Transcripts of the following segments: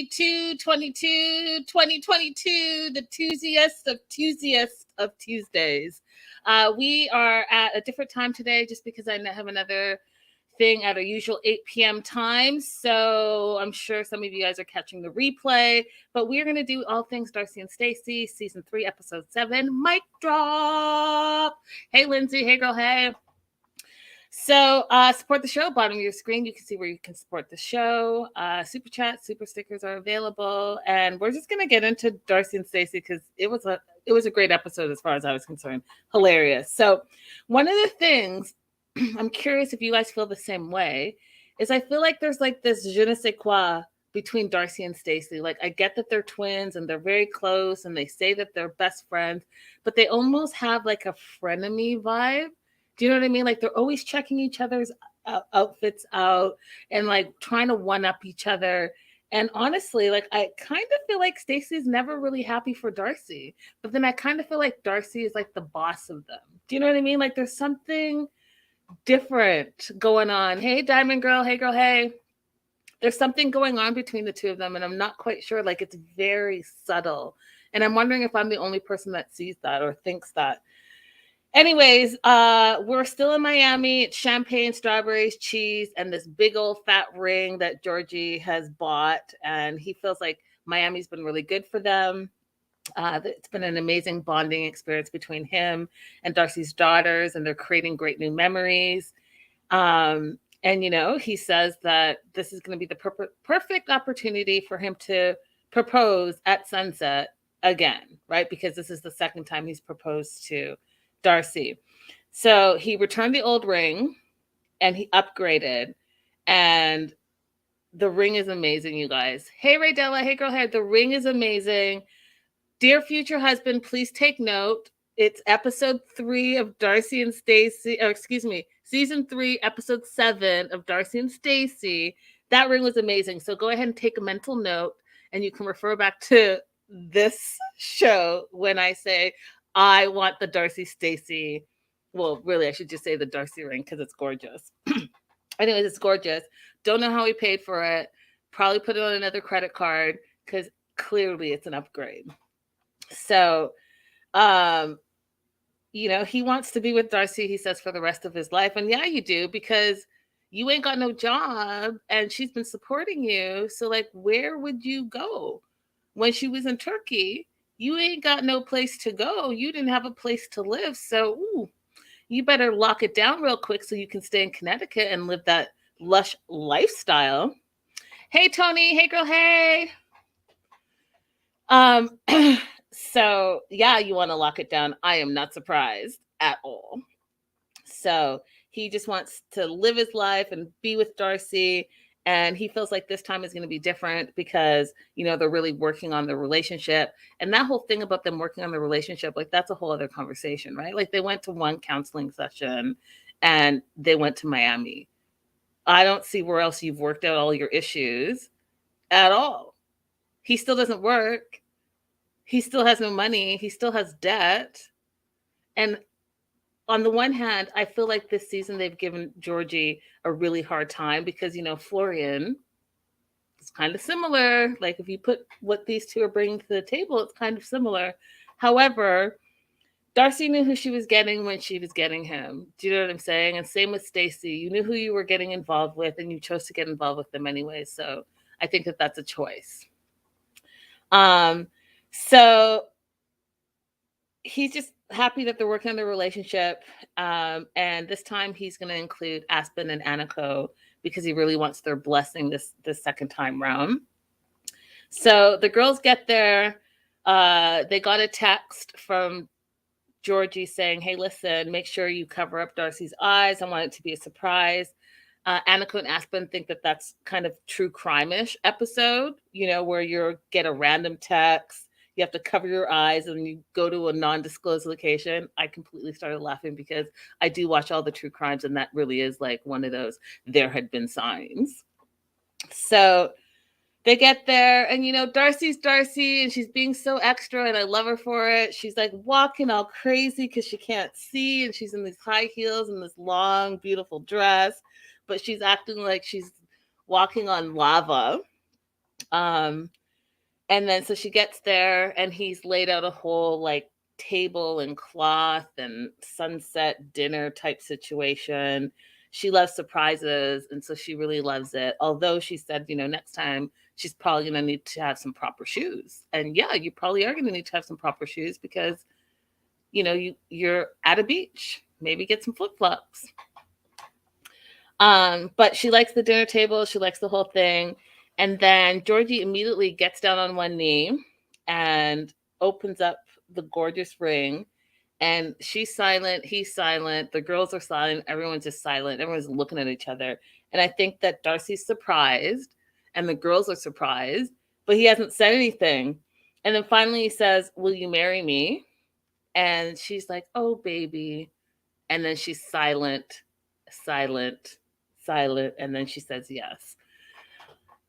2022, the Tuesdayest of Tuesdays. We are at a different time today just because I have another thing at our usual 8 p.m. time. So I'm sure some of you guys are catching the replay, but we're going to do all things Darcey and Stacey, season 3, episode 7, mic drop. Hey, Lindsay. Hey, girl. Hey. So support the show. Bottom of your screen, you can see where you can support the show. Super chat, super stickers are available, and we're just gonna get into Darcey and Stacey because it was a great episode as far as I was concerned. Hilarious. So one of the things I'm curious if you guys feel the same way is I feel like there's like this je ne sais quoi between Darcey and Stacey. Like, I get that they're twins and they're very close and they say that they're best friends, but they almost have like a frenemy vibe. Do you know what I mean? Like, they're always checking each other's outfits out and like trying to one up each other. And honestly, like, I kind of feel like Stacey's never really happy for Darcey, but then I kind of feel like Darcey is like the boss of them. Do you know what I mean? Like, there's something different going on. Hey, Diamond Girl. Hey, girl. Hey. There's something going on between the two of them, and I'm not quite sure. Like, it's very subtle. And I'm wondering if I'm the only person that sees that or thinks that. Anyways, we're still in Miami. It's champagne, strawberries, cheese, and this big old fat ring that Georgi has bought. And he feels like Miami's been really good for them. It's been an amazing bonding experience between him and Darcey's daughters, and they're creating great new memories. And, you know, he says that this is going to be the perfect opportunity for him to propose at sunset again, right? Because this is the second time he's proposed to Darcey. So he returned the old ring and he upgraded, and the ring is amazing, you guys. Hey, Raydella. Hey, girl. Hey, the ring is amazing. Dear future husband, please take note. It's episode 3 of Darcey and Stacey, or excuse me, season 3, episode 7 of Darcey and Stacey. That ring was amazing. So go ahead and take a mental note, and you can refer back to this show when I say, I want the Darcey Stacey. Well, really, I should just say the Darcey ring because it's gorgeous. Anyways, it's gorgeous. Don't know how he paid for it. Probably put it on another credit card because clearly it's an upgrade. So, you know, he wants to be with Darcey, he says, for the rest of his life. And yeah, you do, because you ain't got no job and she's been supporting you. So, like, where would you go? When she was in Turkey, you ain't got no place to go. You didn't have a place to live. So, you better lock it down real quick so you can stay in Connecticut and live that lush lifestyle. Hey, Tony. Hey, girl. Hey. So yeah, you want to lock it down. I am not surprised at all. So he just wants to live his life and be with Darcey. And he feels like this time is going to be different because, you know, they're really working on the relationship. And that whole thing about them working on the relationship, like, that's a whole other conversation, right? Like, they went to one counseling session and they went to Miami. I don't see where else you've worked out all your issues at all. He still doesn't work. He still has no money. He still has debt. And on the one hand, I feel like this season they've given Georgi a really hard time because, you know, Florian is kind of similar. Like, if you put what these two are bringing to the table, it's kind of similar. However, Darcey knew who she was getting when she was getting him. Do you know what I'm saying? And same with Stacey. You knew who you were getting involved with, and you chose to get involved with them anyway. So I think that that's a choice. So he's just happy that they're working on the relationship. And this time he's going to include Aspen and Aniko because he really wants their blessing this second time round. So the girls get there. They got a text from Georgi saying, hey, listen, make sure you cover up Darcey's eyes. I want it to be a surprise. Aniko and Aspen think that that's kind of true crime-ish episode, you know, where you get a random text, you have to cover your eyes, and you go to a non-disclosed location. I completely started laughing because I do watch all the true crimes, and that really is like one of those there had been signs. So they get there, and, you know, Darcey's Darcey, and she's being so extra, and I love her for it. She's like walking all crazy because she can't see, and she's in these high heels and this long, beautiful dress, but she's acting like she's walking on lava. And then so she gets there and he's laid out a whole like table and cloth and sunset dinner type situation. She loves surprises, and so she really loves it. Although she said, next time she's probably going to need to have some proper shoes. And yeah, you probably are going to need to have some proper shoes because, you're at a beach. Maybe get some flip-flops. But she likes the dinner table. She likes the whole thing. And then Georgi immediately gets down on one knee and opens up the gorgeous ring. And she's silent. He's silent. The girls are silent. Everyone's just silent. Everyone's looking at each other. And I think that Darcey's surprised and the girls are surprised, but he hasn't said anything. And then finally he says, "Will you marry me?" And she's like, "Oh, baby." And then she's silent, silent, silent. And then she says yes.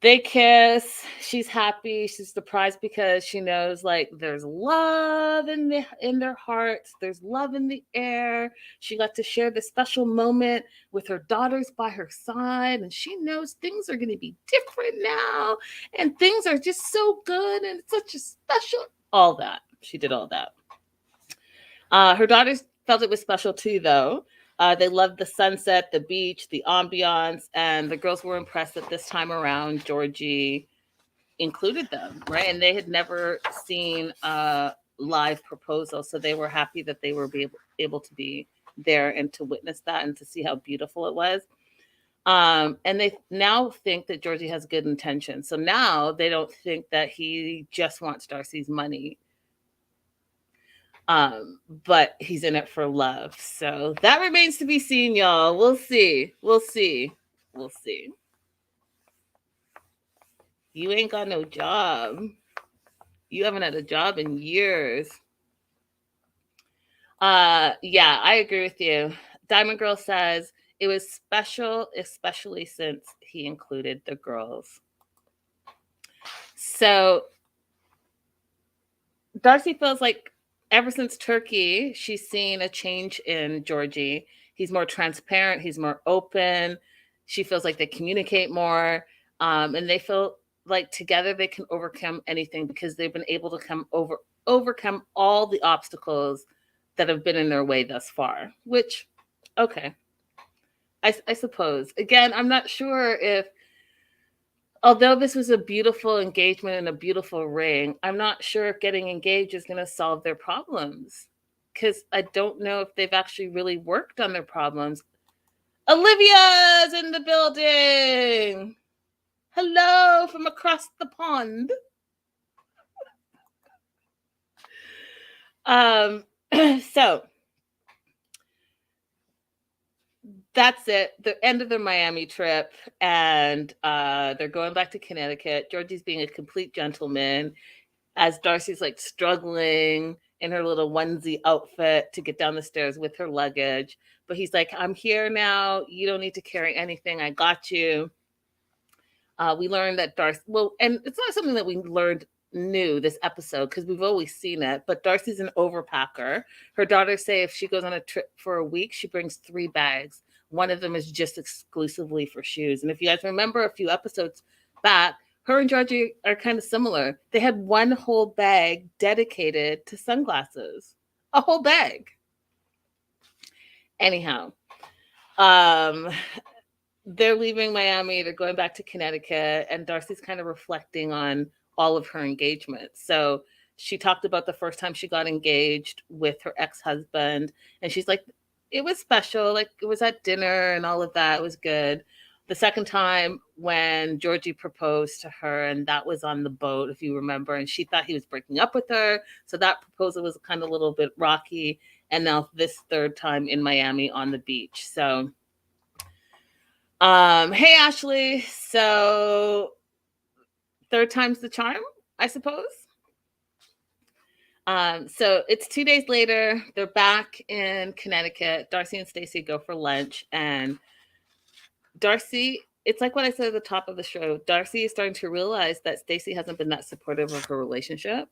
They kiss. She's happy. She's surprised because she knows like there's love in their hearts. There's love in the air. She got to share this special moment with her daughters by her side, and she knows things are going to be different now, and things are just so good, and it's such a special. All that she did, all that. Her daughters felt it was special too, though. They loved the sunset, the beach, the ambiance, and the girls were impressed that this time around Georgi included them, right? And they had never seen a live proposal, so they were happy that they were able to be there and to witness that and to see how beautiful it was. And they now think that Georgi has good intentions. So now they don't think that he just wants Darcey's money. But he's in it for love. So that remains to be seen, y'all. We'll see. We'll see. We'll see. You ain't got no job. You haven't had a job in years. Yeah, I agree with you. Diamond Girl says it was special, especially since he included the girls. So Darcey feels like ever since Turkey, she's seen a change in Georgi. He's more transparent. He's more open. She feels like they communicate more. And they feel like together they can overcome anything because they've been able to overcome all the obstacles that have been in their way thus far, which, okay. I suppose. Again, I'm not sure if, although this was a beautiful engagement and a beautiful ring, I'm not sure if getting engaged is going to solve their problems because I don't know if they've actually really worked on their problems. Olivia's in the building. Hello from across the pond. So that's it. The end of their Miami trip, and they're going back to Connecticut. Georgi's being a complete gentleman as Darcey's like struggling in her little onesie outfit to get down the stairs with her luggage. But he's like, "I'm here now. You don't need to carry anything. I got you." We learned that Darcey, well, and it's not something that we learned new this episode because we've always seen it, but Darcey's an overpacker. Her daughters say if she goes on a trip for a week, she brings 3 bags. One of them is just exclusively for shoes. And if you guys remember a few episodes back, her and Georgi are kind of similar. They had one whole bag dedicated to sunglasses. A whole bag. Anyhow, they're leaving Miami. They're going back to Connecticut. And Darcey's kind of reflecting on all of her engagements. So she talked about the first time she got engaged with her ex-husband. And she's like, it was special. Like it was at dinner and all of that. It was good. The second time when Georgi proposed to her, and that was on the boat, if you remember, and she thought he was breaking up with her. So that proposal was kind of a little bit rocky. And now this third time in Miami on the beach. So, hey, Ashley. So third time's the charm, I suppose. So it's 2 days later. They're back in Connecticut. Darcey and Stacey go for lunch, and Darcey, it's like what I said at the top of the show. Darcey is starting to realize that Stacey hasn't been that supportive of her relationship.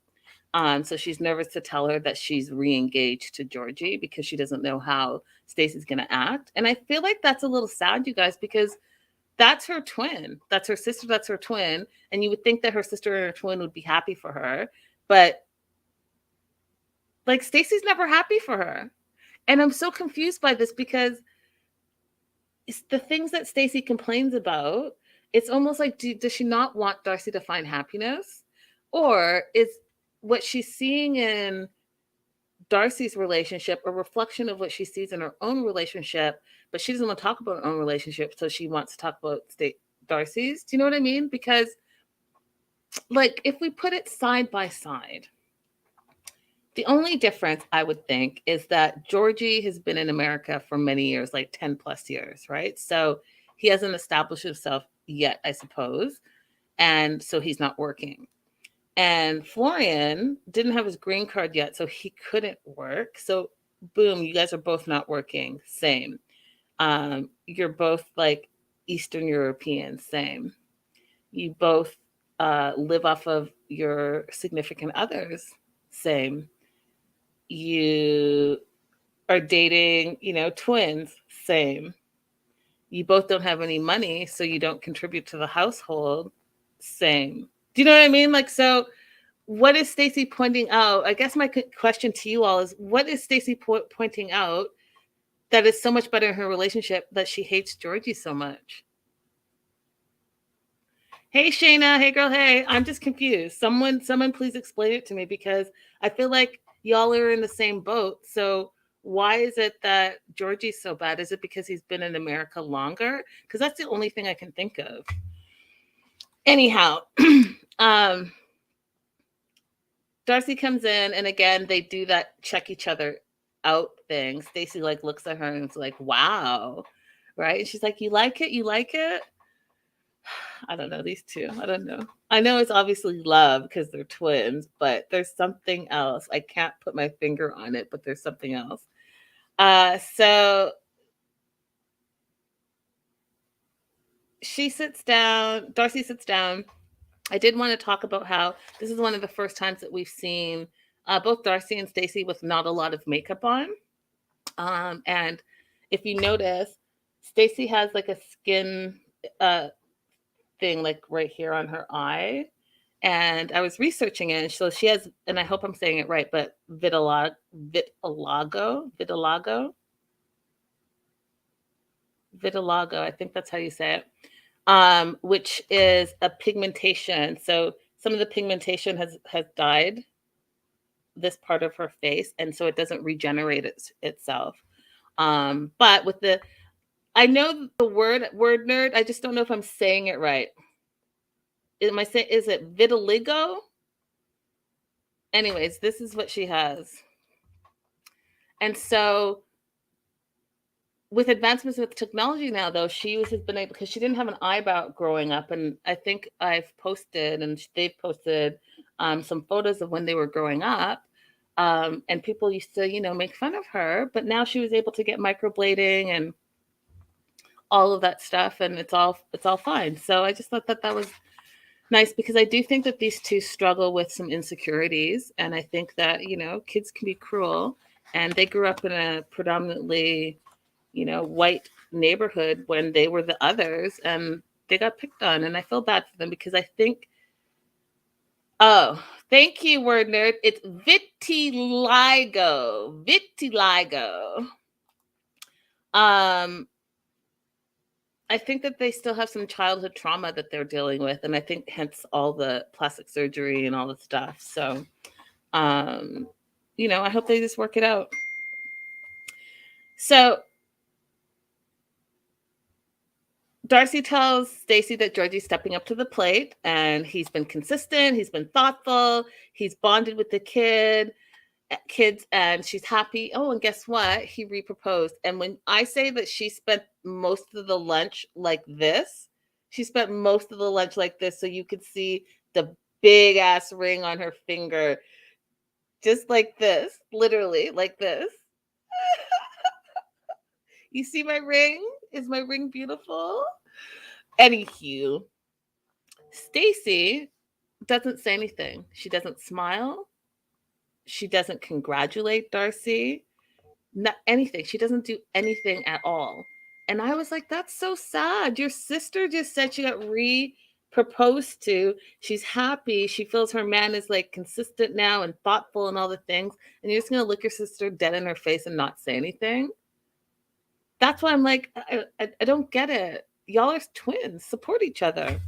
So she's nervous to tell her that she's re-engaged to Georgi because she doesn't know how Stacey's going to act. And I feel like that's a little sad, you guys, because that's her twin. That's her sister. That's her twin. And you would think that her sister and her twin would be happy for her. But like Stacey's never happy for her. And I'm so confused by this because it's the things that Stacey complains about, it's almost like, does she not want Darcey to find happiness? Or is what she's seeing in Darcey's relationship a reflection of what she sees in her own relationship, but she doesn't want to talk about her own relationship, so she wants to talk about Darcey's? Do you know what I mean? Because, like, if we put it side by side, the only difference I would think is that Georgi has been in America for many years, like 10 plus years, right? So he hasn't established himself yet, I suppose. And so he's not working. And Florian didn't have his green card yet, so he couldn't work. So boom, you guys are both not working. Same. You're both like Eastern Europeans. Same. You both live off of your significant others. Same. You are dating, twins. Same. You both don't have any money, so you don't contribute to the household. Same. Do you know what I mean? Like, so what is Stacey pointing out? I guess my question to you all is, what is Stacey pointing out that is so much better in her relationship that she hates Georgi so much? Hey, Shayna. Hey, girl. Hey, I'm just confused. Someone please explain it to me, because I feel like y'all are in the same boat. So why is it that Georgi's so bad? Is it because he's been in America longer? Because that's the only thing I can think of. Anyhow, Darcey comes in, and again, they do that check each other out thing. Stacey like looks at her and it's like, wow, right? And she's like, you like it? You like it? I don't know, these two. I don't know. I know it's obviously love because they're twins, but there's something else. I can't put my finger on it, but there's something else. So she sits down, Darcey sits down. I did want to talk about how this is one of the first times that we've seen both Darcey and Stacey with not a lot of makeup on. And if you notice, Stacey has like a skin thing like right here on her eye. And I was researching it. And so she has, and I hope I'm saying it right, but vitiligo, I think that's how you say it, which is a pigmentation. So some of the pigmentation has died this part of her face, and so it doesn't regenerate itself. But with the, I know the word nerd, I just don't know if I'm saying it right. Is it vitiligo? Anyways, this is what she has. And so with advancements with technology now, though, she has been able, because she didn't have an eyebrow growing up, and I think I've posted, and they've posted some photos of when they were growing up, and people used to, make fun of her, but now she was able to get microblading and all of that stuff, and it's all fine. So I just thought that was nice, because I do think that these two struggle with some insecurities, and I think that kids can be cruel, and they grew up in a predominantly white neighborhood when they were the others, and they got picked on, and I feel bad for them, because I think, oh, thank you, word nerd. It's vitiligo. I think that they still have some childhood trauma that they're dealing with, and I think hence all the plastic surgery and all the stuff. So, I hope they just work it out. So Darcey tells Stacey that Georgi's stepping up to the plate, and he's been consistent, he's been thoughtful, he's bonded with the kids, and she's happy. Oh, and guess what? He reproposed. And when I say that she spent most of the lunch like this, so you could see the big ass ring on her finger, just like this, literally like this. You see my ring? Is my ring beautiful? Anywho, Stacey doesn't say anything. She doesn't smile. She doesn't congratulate Darcey. Not anything. She doesn't do anything at all. And I was like, that's so sad. Your sister just said she got proposed to. She's happy. She feels her man is like consistent now and thoughtful and all the things. And you're just going to look your sister dead in her face and not say anything. That's why I'm like, I don't get it. Y'all are twins. Support each other.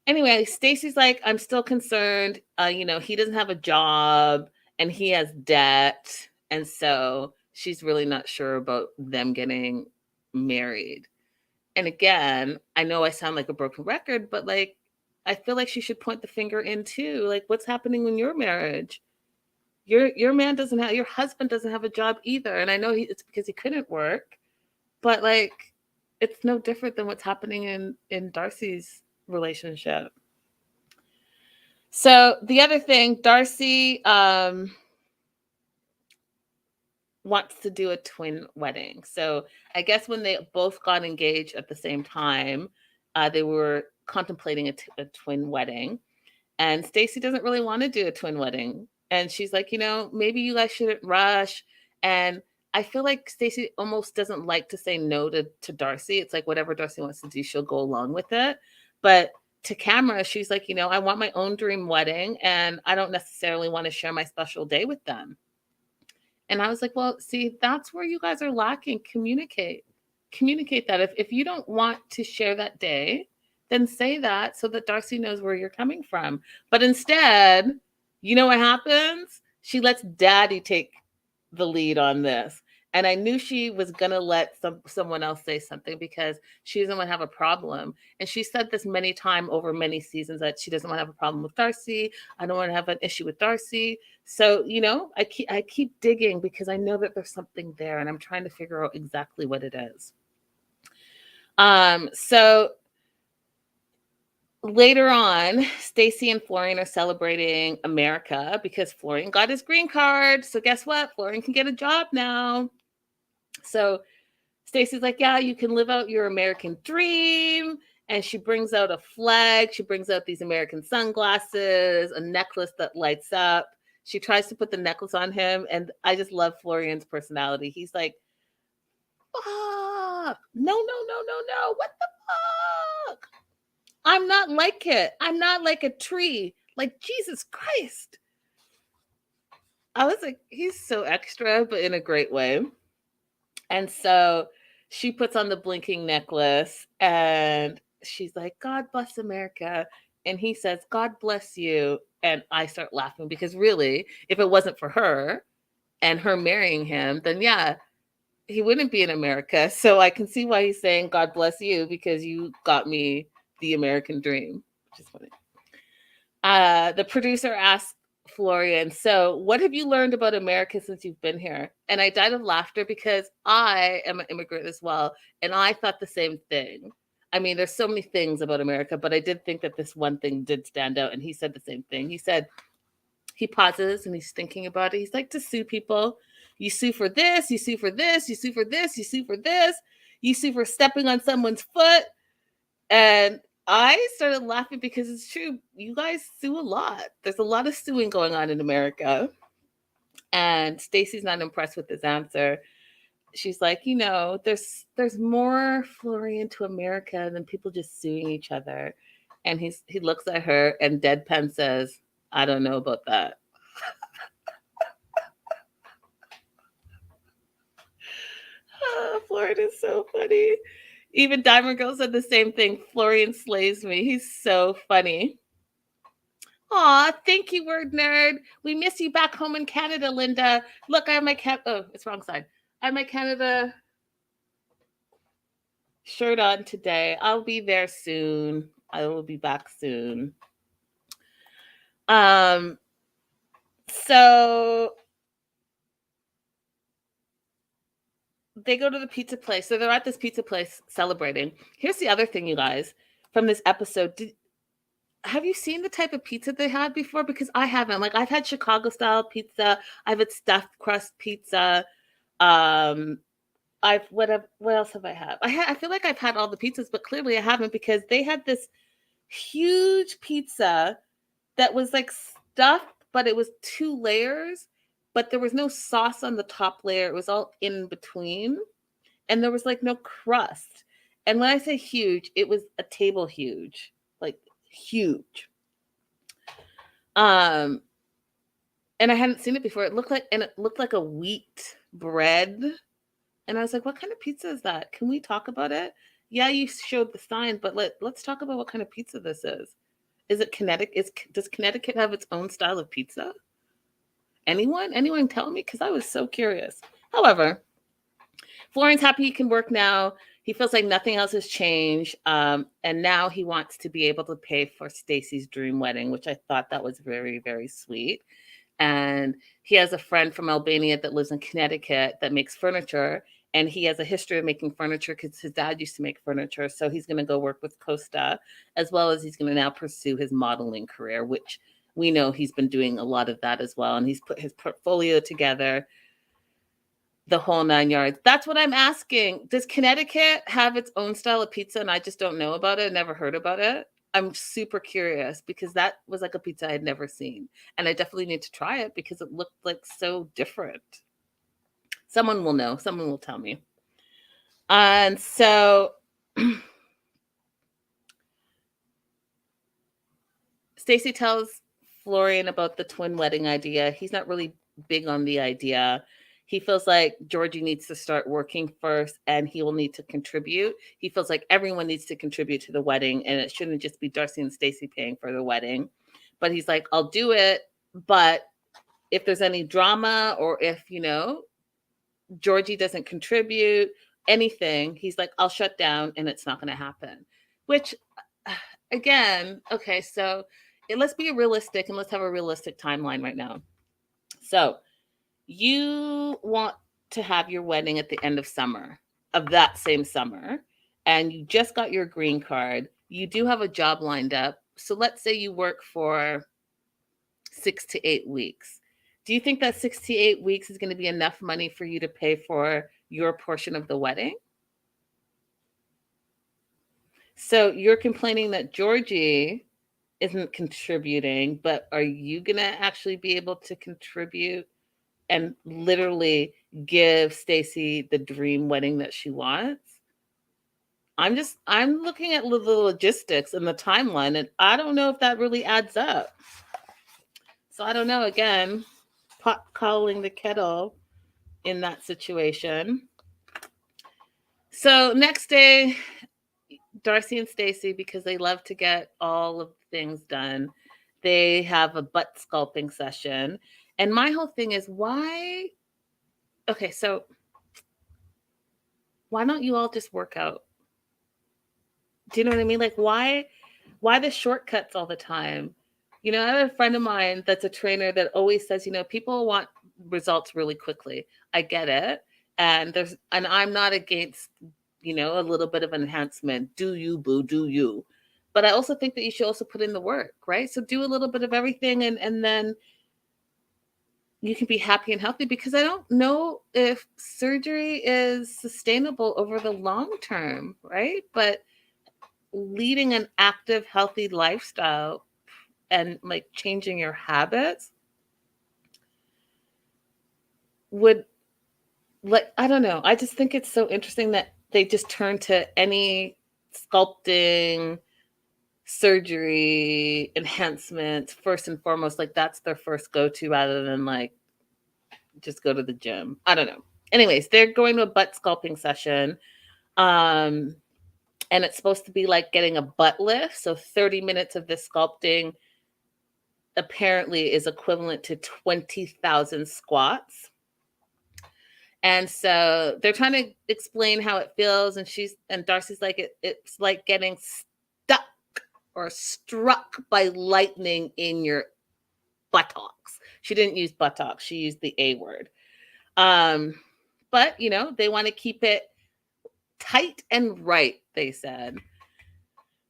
Anyway, Stacey's like, I'm still concerned. He doesn't have a job and he has debt. And so she's really not sure about them getting married. And again, I know I sound like a broken record, but like, I feel like she should point the finger in too. Like, what's happening in your marriage? Your man doesn't have, your husband doesn't have a job either. And I know it's because he couldn't work, but like, it's no different than what's happening in Darcey's relationship. So the other thing, Darcey wants to do a twin wedding. So I guess when they both got engaged at the same time, they were contemplating a twin wedding. And Stacey doesn't really want to do a twin wedding. And she's like, maybe you guys shouldn't rush. And I feel like Stacey almost doesn't like to say no to Darcey. It's like whatever Darcey wants to do, she'll go along with it. But to camera, she's like, I want my own dream wedding and I don't necessarily want to share my special day with them. And I was like, well, see, that's where you guys are lacking. Communicate that. If you don't want to share that day, then say that so that Darcey knows where you're coming from. But instead, you know what happens? She lets Daddy take the lead on this. And I knew she was going to let someone else say something because she doesn't want to have a problem. And she said this many times over many seasons that she doesn't want to have a problem with Darcey. I don't want to have an issue with Darcey. So, I keep digging because I know that there's something there and I'm trying to figure out exactly what it is. So later on, Stacey and Florian are celebrating America because Florian got his green card. So guess what? Florian can get a job now. So Stacey's like, yeah, you can live out your American dream. And she brings out a flag. She brings out these American sunglasses, a necklace that lights up. She tries to put the necklace on him. And I just love Florian's personality. He's like, fuck. No. What the fuck? I'm not like it. I'm not like a tree. Like, Jesus Christ. I was like, he's so extra, but in a great way. And so she puts on the blinking necklace and she's like, God bless America. And he says, God bless you. And I start laughing because really, if it wasn't for her and her marrying him, then yeah, he wouldn't be in America. So I can see why he's saying, God bless you, because you got me the American dream, which is funny. The producer asked Florian, so what have you learned about America since you've been here? And I died of laughter because I am an immigrant as well. And I thought the same thing. I mean, there's so many things about America, but I did think that this one thing did stand out. And he said the same thing. He said, he pauses and he's thinking about it. He's like, to sue people. You sue for this, you sue for this, you sue for this, you sue for this, you sue for stepping on someone's foot. And I started laughing because it's true. You guys sue a lot. There's a lot of suing going on in America. And Stacey's not impressed with his answer. She's like, there's more Florian to America than people just suing each other. And he looks at her and deadpan says, I don't know about that. Florian is so funny. Even Diamond Girl said the same thing. Florian slays me. He's so funny. Aw, thank you, word nerd. We miss you back home in Canada, Linda. Look, I have my it's wrong side. I have my Canada shirt on today. I'll be there soon. I will be back soon. So they go to the pizza place. So they're at this pizza place celebrating. Here's the other thing, you guys, from this episode. Have you seen the type of pizza they had before? Because I haven't. Like, I've had Chicago style pizza. I've had stuffed crust pizza. What else have I had? I feel like I've had all the pizzas, but clearly I haven't, because they had this huge pizza that was like stuffed, but it was 2 layers, but there was no sauce on the top layer. It was all in between. and there was like no crust. And when I say huge, it was a table huge, like huge. And I hadn't seen it before. It looked like a wheat bread. And I was like, what kind of pizza is that? Can we talk about it? Yeah, you showed the sign, but let's talk about what kind of pizza this is. Is it Connecticut? Does Connecticut have its own style of pizza? Anyone tell me? Because I was so curious. However, Florian's happy he can work now. He feels like nothing else has changed. And now he wants to be able to pay for Stacey's dream wedding, which I thought that was very, very sweet. And he has a friend from Albania that lives in Connecticut that makes furniture. And he has a history of making furniture because his dad used to make furniture. So he's going to go work with Costa, as well as he's going to now pursue his modeling career, which we know he's been doing a lot of that as well. And he's put his portfolio together, the whole 9 yards. That's what I'm asking. Does Connecticut have its own style of pizza and I just don't know about it, never heard about it? I'm super curious because that was like a pizza I had never seen. And I definitely need to try it because it looked like so different. Someone will know. Someone will tell me. And so Stacey tells Florian about the twin wedding idea. He's not really big on the idea. He feels like Georgi needs to start working first and he will need to contribute. He feels like everyone needs to contribute to the wedding and it shouldn't just be Darcey and Stacey paying for the wedding. But he's like, I'll do it. But if there's any drama or if, Georgi doesn't contribute anything, he's like, I'll shut down and it's not going to happen. Which, again, okay, so let's be realistic and let's have a realistic timeline right now. So you want to have your wedding at the end of summer, of that same summer, and you just got your green card. You do have a job lined up. So let's say you work for 6 to 8 weeks. Do you think that 6 to 8 weeks is going to be enough money for you to pay for your portion of the wedding? So you're complaining that Georgi isn't contributing, but are you going to actually be able to contribute and literally give Stacey the dream wedding that she wants? I'm looking at the logistics and the timeline, and I don't know if that really adds up. So I don't know, again, pot calling the kettle in that situation. So next day, Darcey and Stacey, because they love to get all of things done, they have a butt sculpting session. And my whole thing is why don't you all just work out? Do you know what I mean? Like why the shortcuts all the time? I have a friend of mine that's a trainer that always says, people want results really quickly. I get it. And I'm not against, a little bit of enhancement. Do you, boo, do you. But I also think that you should also put in the work, right? So do a little bit of everything and then you can be happy and healthy, because I don't know if surgery is sustainable over the long term, right? But leading an active, healthy lifestyle and like changing your habits would, like, I don't know. I just think it's so interesting that they just turn to any sculpting, surgery, enhancements first and foremost. Like that's their first go-to rather than like just go to the gym. I don't know. Anyways, they're going to a butt sculpting session. And it's supposed to be like getting a butt lift. So 30 minutes of this sculpting apparently is equivalent to 20,000 squats. And so they're trying to explain how it feels. And Darcey's like, it's like getting stuck or struck by lightning in your buttocks. She didn't use buttocks. She used the A word. But, they want to keep it tight and right, they said.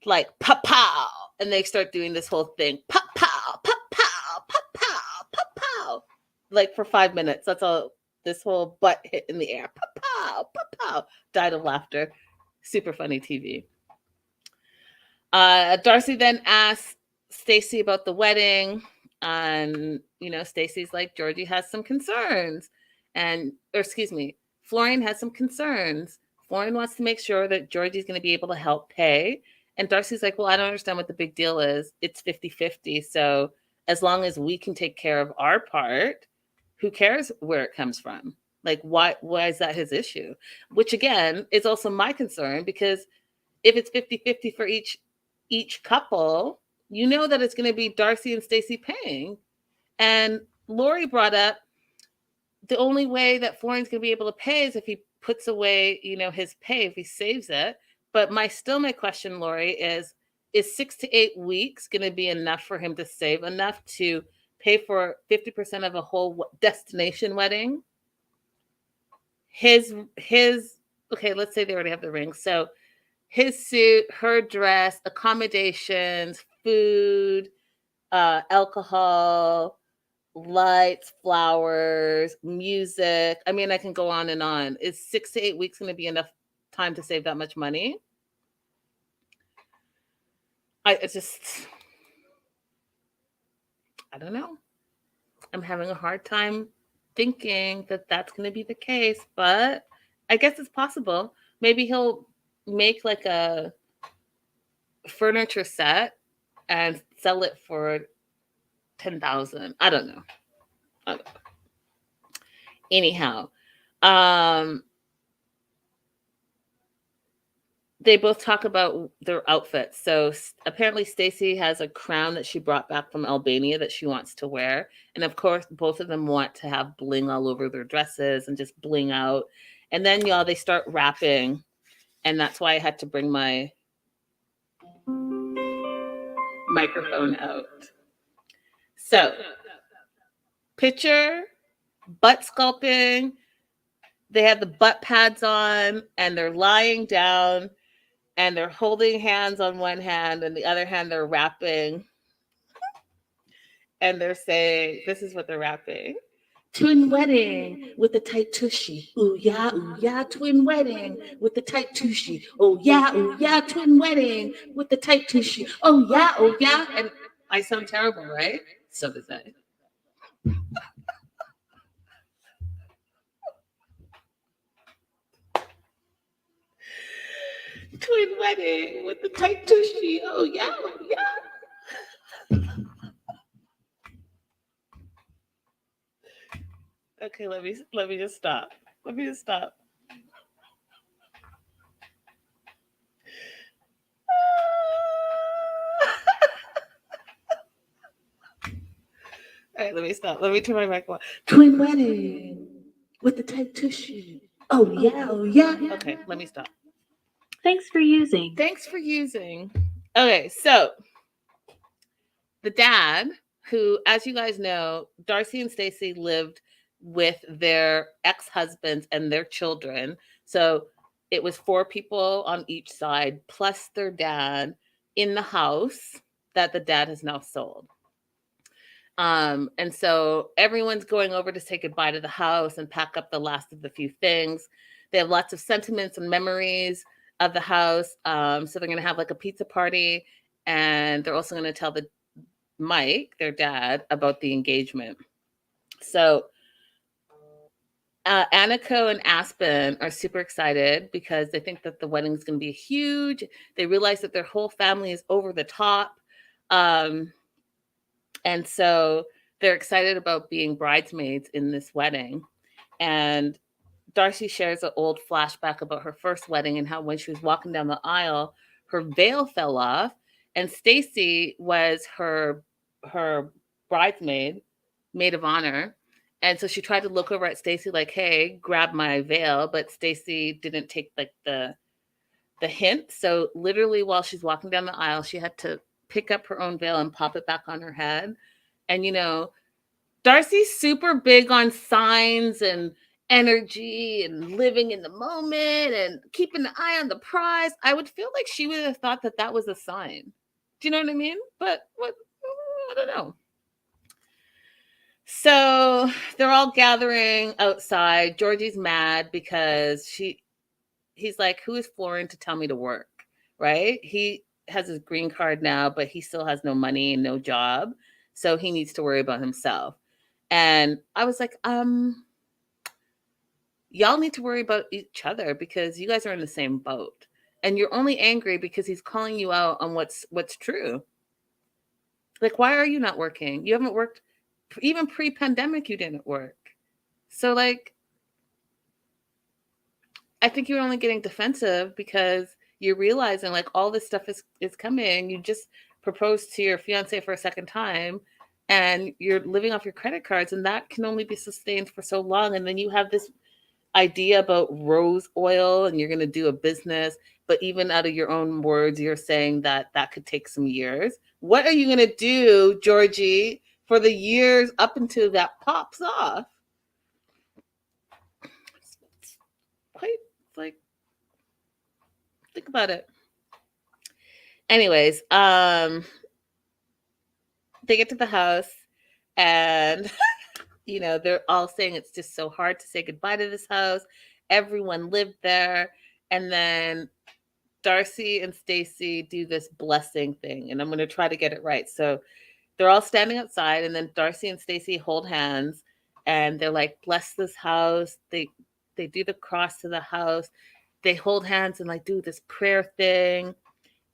Like, pow, and they start doing this whole thing. Pow, pow, pow, pow, pow, pow, pow. Like for 5 minutes. That's all. This whole butt hit in the air. Pow, pow, pow, pow. Died of laughter. Super funny TV. Darcey then asked Stacey about the wedding. And, Stacey's like, Georgi has some concerns. Florian has some concerns. Florian wants to make sure that Georgie's going to be able to help pay. And Darcey's like, well, I don't understand what the big deal is. It's 50-50. So as long as we can take care of our part, who cares where it comes from? Like, why is that his issue? Which, again, is also my concern, because if it's 50-50 for each couple, you know that it's going to be Darcey and Stacey paying. And Lori brought up the only way that Florian's going to be able to pay is if he puts away, his pay, if he saves it. But my question, Lori, is 6 to 8 weeks going to be enough for him to save enough to pay for 50% of a whole destination wedding? His okay, let's say they already have the ring. So his suit, her dress, accommodations, food, alcohol, lights, flowers, music. I mean, I can go on and on. Is 6 to 8 weeks going to be enough time to save that much money? I don't know. I'm having a hard time thinking that that's going to be the case, but I guess it's possible. Maybe he'll make like a furniture set and sell it for $10,000. I don't know. Anyhow, they both talk about their outfits. So apparently Stacey has a crown that she brought back from Albania that she wants to wear. And of course, both of them want to have bling all over their dresses and just bling out. And then, y'all, they start rapping. And that's why I had to bring my microphone out. So, picture, butt sculpting. They have the butt pads on and they're lying down. And they're holding hands on one hand, and the other hand they're rapping. And they're saying, this is what they're rapping. Twin wedding with the tight tushy. Ooh yeah, twin wedding with the tight tushy. Oh yeah, twin wedding with the tight tushy. Oh yeah. And I sound terrible, right? So does I. Twin wedding with the tight tushy. Oh yeah. Okay, let me just stop. All right, let me stop. Let me turn my mic on. Twin wedding with the tight tushy. Oh yeah. Okay, let me stop. Thanks for using. Okay, so the dad, who, as you guys know, Darcey and Stacey lived with their ex-husbands and their children. So it was 4 people on each side, plus their dad in the house that the dad has now sold. And so everyone's going over to say goodbye to the house and pack up the last of the few things. They have lots of sentiments and memories of the house. So they're going to have like a pizza party, and they're also going to tell Mike, their dad, about the engagement. So Aniko and Aspen are super excited because they think that the wedding is going to be huge. They realize that their whole family is over the top. And so they're excited about being bridesmaids in this wedding. And Darcey shares an old flashback about her first wedding and how when she was walking down the aisle, her veil fell off. And Stacey was her bridesmaid, maid of honor. And so she tried to look over at Stacey like, hey, grab my veil. But Stacey didn't take like the hint. So literally while she's walking down the aisle, she had to pick up her own veil and pop it back on her head. And, Darcey's super big on signs and energy and living in the moment and keeping the eye on the prize. I would feel like she would have thought that that was a sign. Do you know what I mean? But I don't know. So they're all gathering outside. Georgie's mad because he's like, who is Florian to tell me to work? Right? He has his green card now, but he still has no money and no job. So he needs to worry about himself. And I was like, y'all need to worry about each other because you guys are in the same boat. And you're only angry because he's calling you out on what's true. Like, why are you not working? You haven't worked, even pre-pandemic, you didn't work. So, like, I think you're only getting defensive because you're realizing, like, all this stuff is coming. You just proposed to your fiance for a second time, and you're living off your credit cards, and that can only be sustained for so long. And then you have this idea about rose oil, and you're going to do a business, but even out of your own words, you're saying that could take some years. What are you going to do, Georgi, for the years up until that pops off? It's quite, like, think about it. Anyways, they get to the house, and they're all saying it's just so hard to say goodbye to this house. Everyone lived there. And then Darcey and Stacey do this blessing thing, and I'm going to try to get it right. So they're all standing outside, and then Darcey and Stacey hold hands, and they're like, bless this house. They do the cross to the house. They hold hands and like do this prayer thing.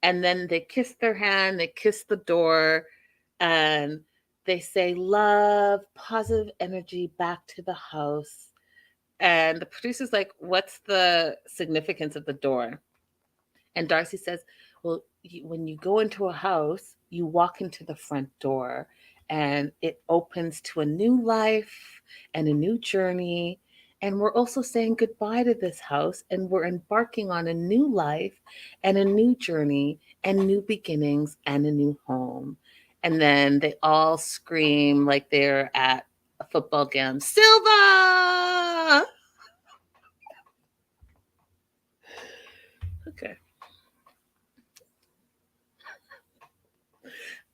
And then they kiss their hand, they kiss the door, and they say, love, positive energy back to the house. And the producer's like, what's the significance of the door? And Darcey says, well, when you go into a house, you walk into the front door, and it opens to a new life and a new journey. And we're also saying goodbye to this house, and we're embarking on a new life and a new journey and new beginnings and a new home. And then they all scream like they're at a football game, Silva! Okay.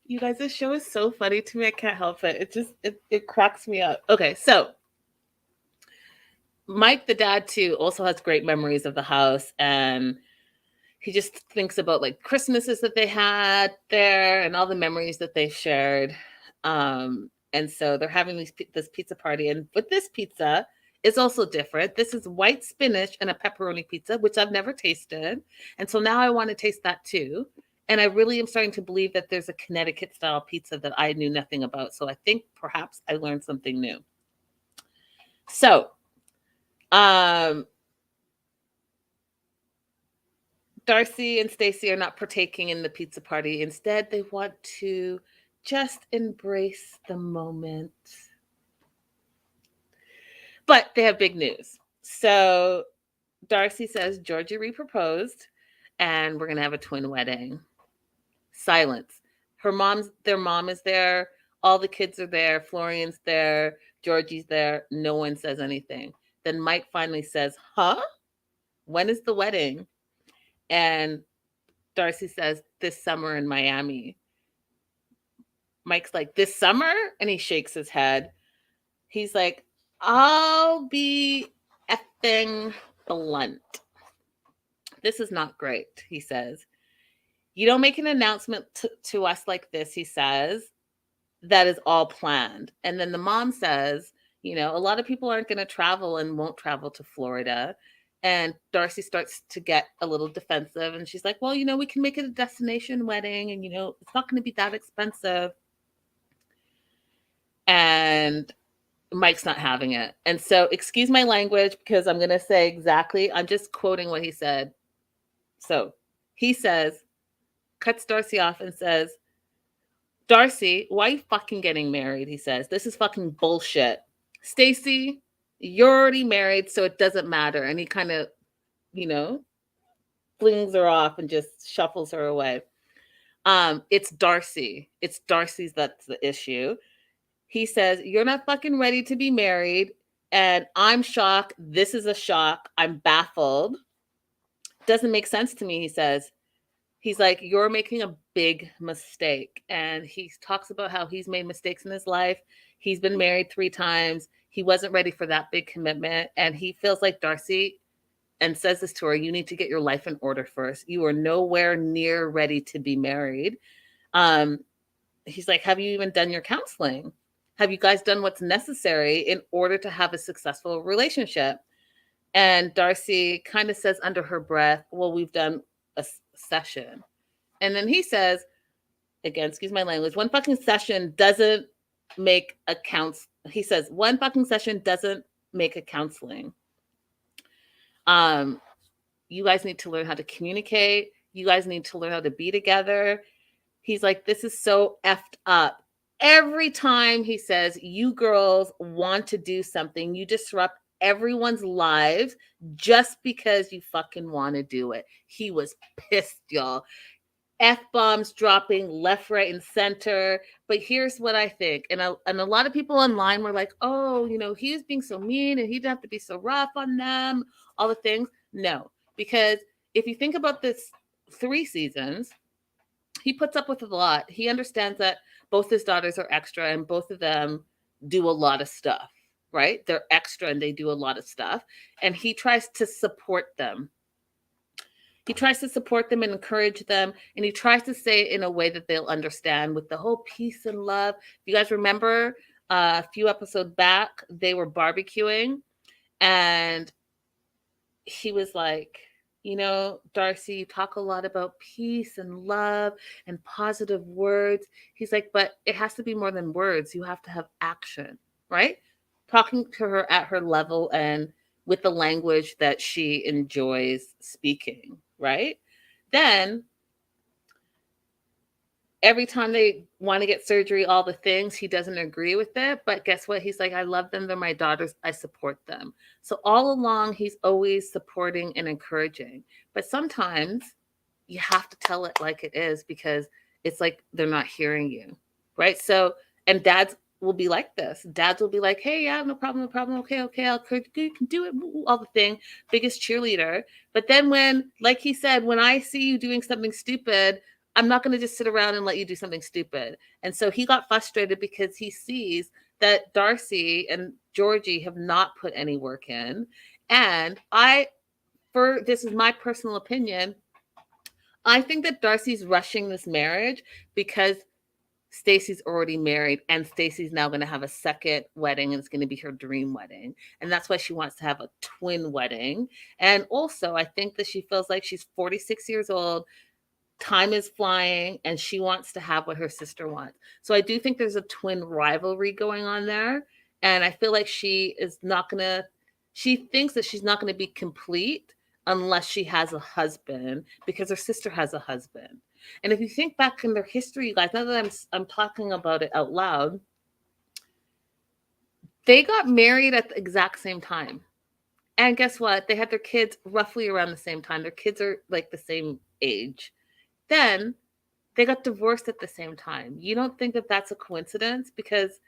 You guys, this show is so funny to me. I can't help it. It cracks me up. Okay, so Mike, the dad, too, also has great memories of the house, and he just thinks about like Christmases that they had there and all the memories that they shared. And so they're having this pizza party, and with this pizza, it's also different. This is white spinach and a pepperoni pizza, which I've never tasted, and so now I want to taste that too. And I really am starting to believe that there's a Connecticut style pizza that I knew nothing about. So I think perhaps I learned something new. So, Darcey and Stacey are not partaking in the pizza party. Instead, they want to just embrace the moment. But they have big news. So Darcey says Georgi reproposed, and we're going to have a twin wedding. Silence. Their mom is there. All the kids are there. Florian's there. Georgi's there. No one says anything. Then Mike finally says, huh? When is the wedding? And Darcey says, this summer in Miami. Mike's like, this summer? And he shakes his head. He's like, I'll be effing blunt. This is not great, he says. You don't make an announcement to us like this, he says. That is all planned. And then the mom says, a lot of people aren't going to travel and won't travel to Florida. And Darcey starts to get a little defensive. And she's like, well, we can make it a destination wedding. And, it's not going to be that expensive. And Mike's not having it. And so, excuse my language, because I'm going to say exactly, I'm just quoting what he said. So he says, cuts Darcey off and says, Darcey, why are you fucking getting married? He says, this is fucking bullshit. Stacey, you're already married, so it doesn't matter. And he kind of, flings her off and just shuffles her away. It's Darcey. It's Darcey's that's the issue. He says, you're not fucking ready to be married. And I'm shocked. This is a shock. I'm baffled. Doesn't make sense to me, he says. He's like, you're making a big mistake. And he talks about how he's made mistakes in his life. He's been married 3 times. He wasn't ready for that big commitment. And he feels like Darcey, and says this to her, you need to get your life in order first. You are nowhere near ready to be married. He's like, have you even done your counseling? Have you guys done what's necessary in order to have a successful relationship? And Darcey kind of says under her breath, well, we've done a session. And then he says, again, excuse my language, one fucking session doesn't make a he says, one fucking session doesn't make a counseling. You guys need to learn how to communicate. You guys need to learn how to be together. He's like, this is so effed up. Every time he says, you girls want to do something, you disrupt everyone's lives just because you fucking want to do it. He was pissed, y'all. F-bombs dropping left, right, and center. But here's what I think. And a lot of people online were like, oh, you know, he was being so mean and he didn't have to be so rough on them, all the things. No, because if you think about this 3 seasons, he puts up with a lot. He understands that both his daughters are extra and both of them do a lot of stuff, right? They're extra and they do a lot of stuff. And he tries to support them. He tries to support them and encourage them. And he tries to say it in a way that they'll understand with the whole peace and love. If you guys remember a few episodes back, they were barbecuing and he was like, you know, Darcey, you talk a lot about peace and love and positive words. He's like, but it has to be more than words. You have to have action, right? Talking to her at her level and with the language that she enjoys speaking, right? Then every time they want to get surgery, all the things, he doesn't agree with it. But guess what? He's like, I love them. They're my daughters. I support them. So all along, he's always supporting and encouraging. But sometimes you have to tell it like it is because it's like they're not hearing you, right? So, and dads will be like this. Dads will be like, hey, yeah, no problem, no problem. Okay, you can do it, all the thing. Biggest cheerleader. But then when, like he said, when I see you doing something stupid, I'm not going to just sit around and let you do something stupid. And so he got frustrated because he sees that Darcey and Georgi have not put any work in. And this is my personal opinion, I think that Darcey's rushing this marriage because Stacey's already married and Stacey's now going to have a second wedding and it's going to be her dream wedding. And that's why she wants to have a twin wedding. And also, I think that she feels like she's 46 years old. Time is flying and she wants to have what her sister wants. So I do think there's a twin rivalry going on there. And I feel like she thinks that she's not going to be complete unless she has a husband because her sister has a husband. And if you think back in their history, you guys, now that I'm talking about it out loud, they got married at the exact same time. And guess what? They had their kids roughly around the same time. Their kids are like the same age. Then they got divorced at the same time. You don't think that that's a coincidence? Because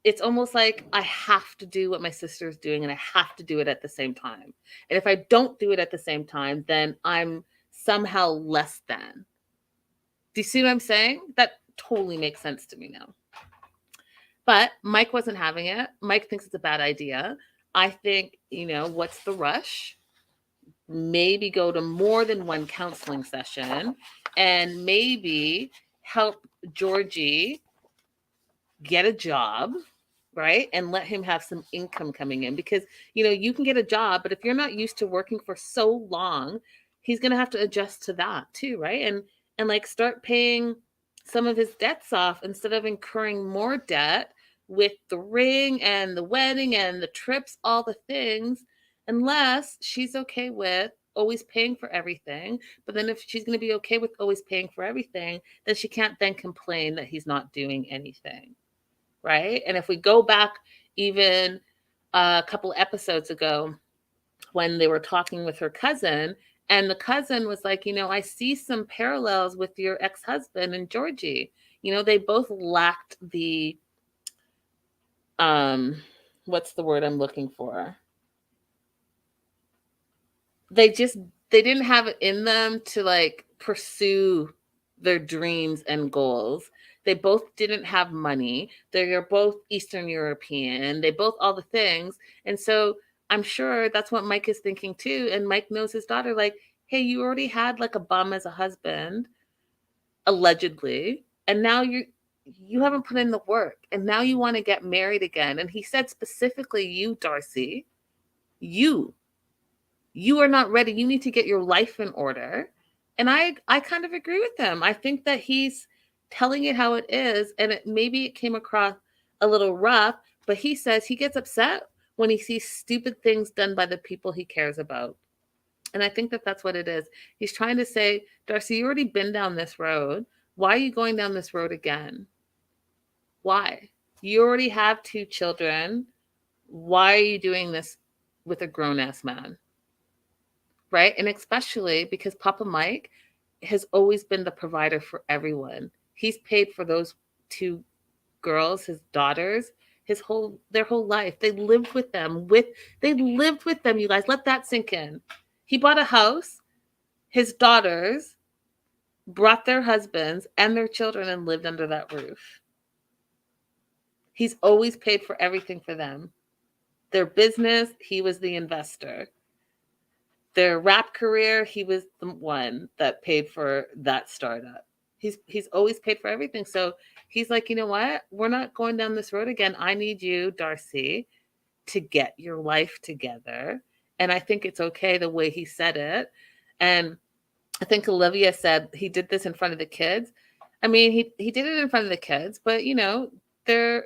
it's almost like I have to do what my sister's doing and I have to do it at the same time. And if I don't do it at the same time, then I'm somehow less than. Do you see what I'm saying? That totally makes sense to me now. But Mike wasn't having it. Mike thinks it's a bad idea. I think, you know, what's the rush? Maybe go to more than one counseling session and maybe help Georgi get a job, right? And let him have some income coming in because, you know, you can get a job, but if you're not used to working for so long, he's going to have to adjust to that too, right? And like start paying some of his debts off instead of incurring more debt with the ring and the wedding and the trips, all the things. Unless she's okay with always paying for everything. But then if she's going to be okay with always paying for everything, then she can't then complain that he's not doing anything. Right? And if we go back even a couple episodes ago when they were talking with her cousin, and the cousin was like, you know, I see some parallels with your ex-husband and Georgi. You know, they both lacked the, what's the word I'm looking for? They didn't have it in them to like pursue their dreams and goals. They both didn't have money. They're both Eastern European. They both all the things. And so I'm sure that's what Mike is thinking too. And Mike knows his daughter like, hey, you already had like a bum as a husband, allegedly. And now you haven't put in the work. And now you want to get married again. And he said specifically, you, Darcey, you You are not ready. You need to get your life in order. And I kind of agree with him. I think that he's telling it how it is, and maybe it came across a little rough, but he says he gets upset when he sees stupid things done by the people he cares about. And I think that that's what it is. He's trying to say, Darcey, you already been down this road. Why are you going down this road again? Why? You already have 2 children. Why are you doing this with a grown-ass man? Right? And especially because Papa Mike has always been the provider for everyone. He's paid for those 2 girls, his daughters, their whole life. They lived with them. You guys. Let that sink in. He bought a house. His daughters brought their husbands and their children and lived under that roof. He's always paid for everything for them. Their business, he was the investor. Their rap career, he was the one that paid for that startup. He's always paid for everything. So he's like, you know what? We're not going down this road again. I need you, Darcey, to get your life together. And I think it's okay the way he said it. And I think Olivia said he did this in front of the kids. I mean, he did it in front of the kids, but they're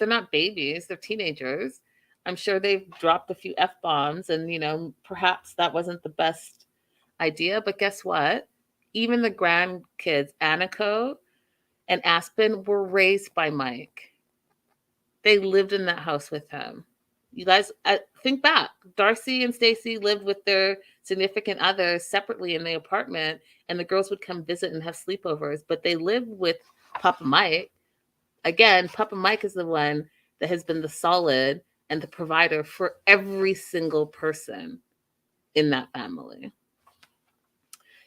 not babies, they're teenagers. I'm sure they've dropped a few F-bombs and, perhaps that wasn't the best idea. But guess what? Even the grandkids, Aniko and Aspen, were raised by Mike. They lived in that house with him. You guys, think back. Darcey and Stacey lived with their significant others separately in the apartment, and the girls would come visit and have sleepovers, but they lived with Papa Mike. Again, Papa Mike is the one that has been the solid and the provider for every single person in that family.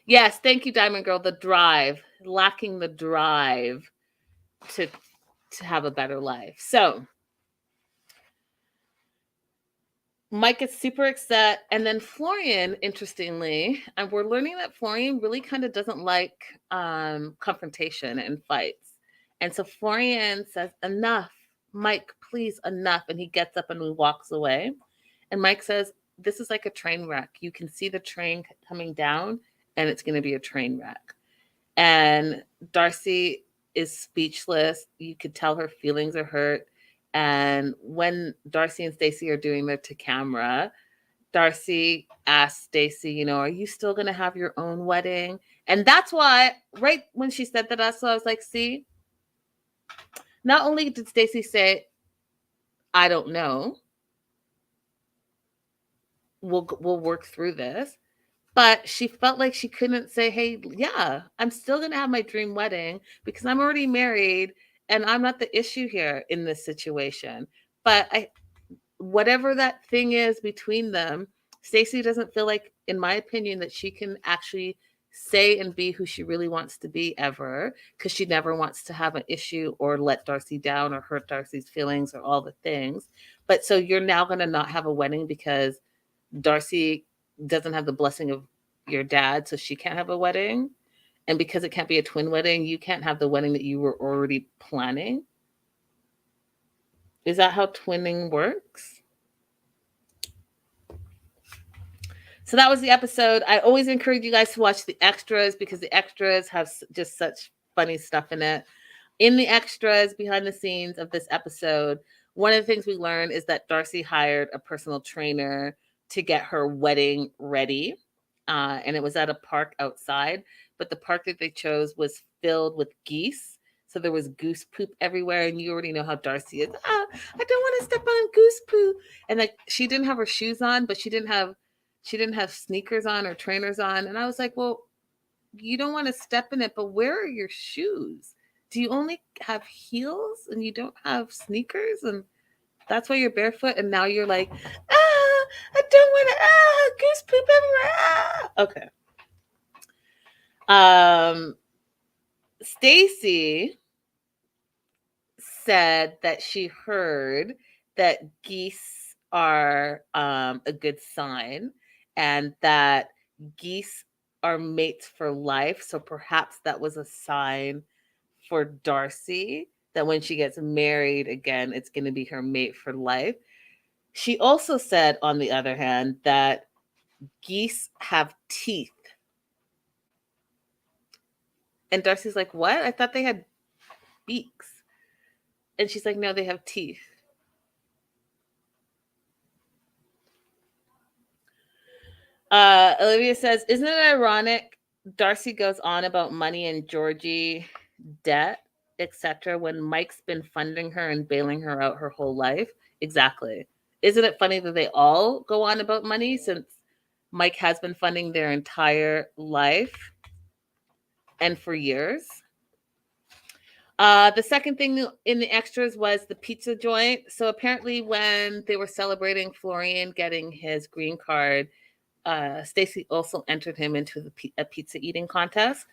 Yes, thank you, Diamond Girl. The drive, lacking the drive to have a better life. So Mike is super upset. And then Florian, interestingly, and we're learning that Florian really kind of doesn't like confrontation and fights. And so Florian says, enough, Mike, please, enough. And he gets up and he walks away. And Mike says, this is like a train wreck. You can see the train coming down and it's going to be a train wreck. And Darcey is speechless. You could tell her feelings are hurt. And when Darcey and Stacey are doing their to camera, Darcey asked Stacey, are you still going to have your own wedding? And that's why, right when she said that, I was like, see, not only did Stacey say, I don't know, we'll work through this, but she felt like she couldn't say, hey, yeah, I'm still going to have my dream wedding because I'm already married and I'm not the issue here in this situation. But whatever that thing is between them, Stacey doesn't feel like, in my opinion, that she can actually say and be who she really wants to be ever, because she never wants to have an issue or let Darcey down or hurt Darcey's feelings or all the things. But so you're now going to not have a wedding because Darcey doesn't have the blessing of your dad, so she can't have a wedding. And because it can't be a twin wedding, you can't have the wedding that you were already planning. Is that how twinning works? So that was the episode. I always encourage you guys to watch the extras because the extras have just such funny stuff in it. In the extras, behind the scenes of this episode, one of the things we learned is that Darcey hired a personal trainer to get her wedding ready. And it was at a park outside, but the park that they chose was filled with geese. So there was goose poop everywhere. And you already know how Darcey is. I don't want to step on goose poop. And like, she didn't have her shoes on, but she didn't have sneakers on or trainers on. And I was like, well, you don't want to step in it, but where are your shoes? Do you only have heels and you don't have sneakers? And that's why you're barefoot. And now you're like, I don't want to, goose poop everywhere. Okay. Stacey said that she heard that geese are a good sign and that geese are mates for life. So perhaps that was a sign for Darcey that when she gets married again, it's going to be her mate for life. She also said, on the other hand, that geese have teeth. And Darcey's like, what? I thought they had beaks. And she's like, no, they have teeth. Olivia says, isn't it ironic Darcey goes on about money and Georgi debt, etc., when Mike's been funding her and bailing her out her whole life? Exactly. Isn't it funny that they all go on about money since Mike has been funding their entire life and for years? The second thing in the extras was the pizza joint. So apparently when they were celebrating Florian getting his green card, Stacey also entered him into a pizza eating contest.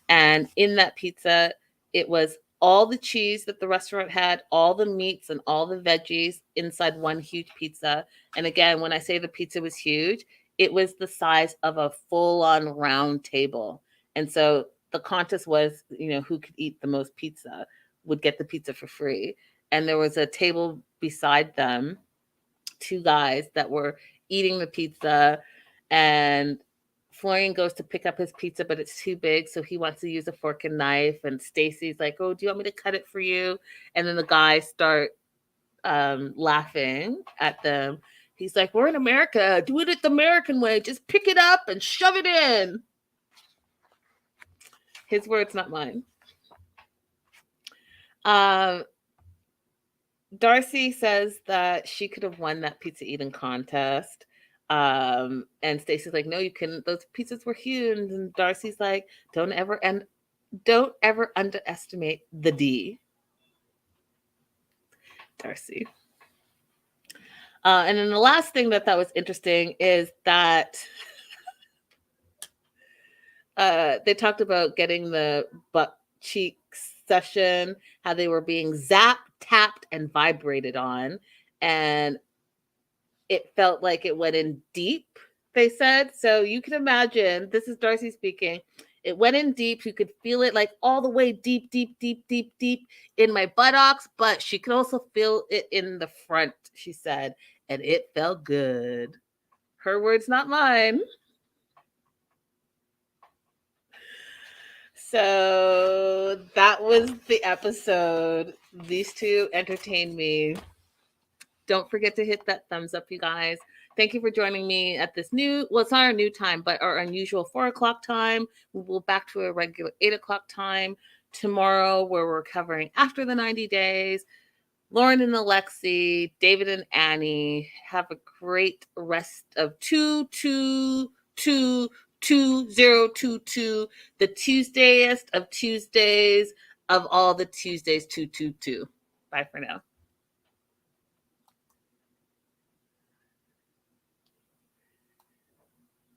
And in that pizza, it was all the cheese that the restaurant had, all the meats and all the veggies inside one huge pizza. And again, when I say the pizza was huge, it was the size of a full-on round table. And so the contest was, who could eat the most pizza would get the pizza for free. And there was a table beside them, two guys that were eating the pizza, and Florian goes to pick up his pizza, but it's too big, so he wants to use a fork and knife. And Stacey's like, oh, do you want me to cut it for you? And then the guys start laughing at them. He's like, we're in America. Do it the American way. Just pick it up and shove it in. His words, not mine. Darcey says that she could have won that pizza eating contest. And Stacey's like, no, you couldn't. Those pizzas were huge. And Darcey's like, don't ever underestimate the D. Darcey. And then the last thing that was interesting is that they talked about getting the butt cheeks session, how they were being zapped, tapped, and vibrated on. And it felt like it went in deep, they said. So you can imagine, this is Darcey speaking, it went in deep. You could feel it like all the way deep, deep, deep, deep, deep in my buttocks, but she could also feel it in the front, she said, and it felt good. Her words, not mine. So that was the episode. These two entertained me. Don't forget to hit that thumbs up, you guys. Thank you for joining me at this it's not our new time, but our unusual 4:00 time. We will back to a regular 8:00 time tomorrow, where we're covering After the 90 Days. Lauren and Alexi, David and Annie. Have a great rest of 2022, the Tuesdayest of Tuesdays of all the Tuesdays 222. Bye for now.